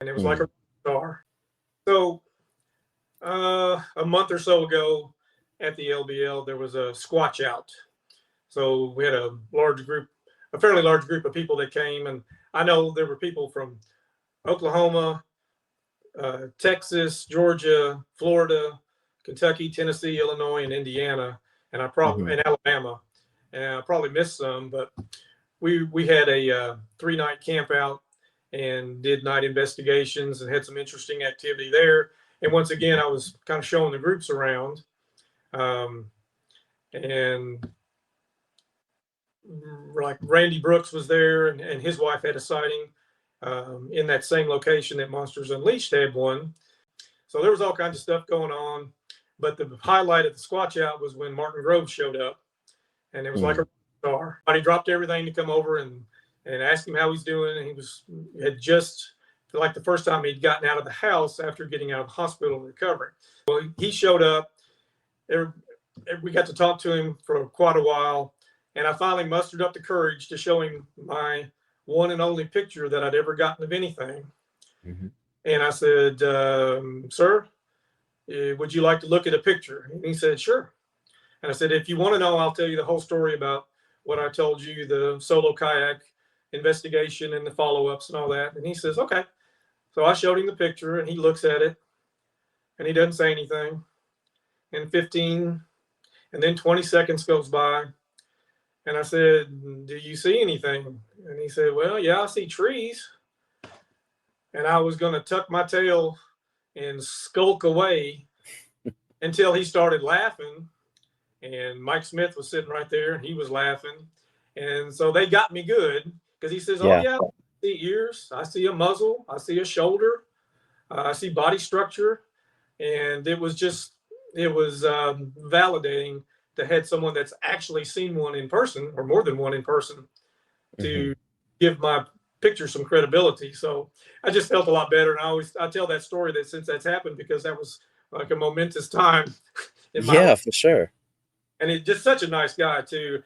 and it was like a star. So a month or so ago at the LBL, there was a Squatch Out. So we had a fairly large group of people that came, and I know there were people from Oklahoma, Texas, Georgia, Florida, Kentucky, Tennessee, Illinois, and Indiana, and and Alabama, and I probably missed some, but we had a 3-night camp out and did night investigations and had some interesting activity there. And once again, I was kind of showing the groups around, and like Randy Brooks was there, and his wife had a sighting in that same location that Monsters Unleashed had one. So there was all kinds of stuff going on. But the highlight of the Squatch Out was when Martin Groves showed up, and it was like a star. He dropped everything to come over and ask him how he's doing. And he had just, like the first time he'd gotten out of the house after getting out of the hospital and recovering. Well, he showed up. We got to talk to him for quite a while. And I finally mustered up the courage to show him my one and only picture that I'd ever gotten of anything. And I said, sir, would you like to look at a picture? And he said, sure. And I said, if you want to know, I'll tell you the whole story about what I told you, the solo kayak investigation and the follow-ups and all that. And he says, okay. So I showed him the picture, and he looks at it, and he doesn't say anything. And 15, and then 20 seconds goes by. And I said, do you see anything? And he said, well, yeah, I see trees. And I was going to tuck my tail and skulk away until he started laughing. And Mike Smith was sitting right there, and he was laughing. And so they got me good, because he says, oh, yeah, I see ears. I see a muzzle. I see a shoulder. I see body structure. And it was validating to have someone that's actually seen one in person, or more than one in person, to give my picture some credibility. So I just felt a lot better. And I tell that story that since that's happened, because that was like a momentous time in my life. For sure. And he's just such a nice guy too.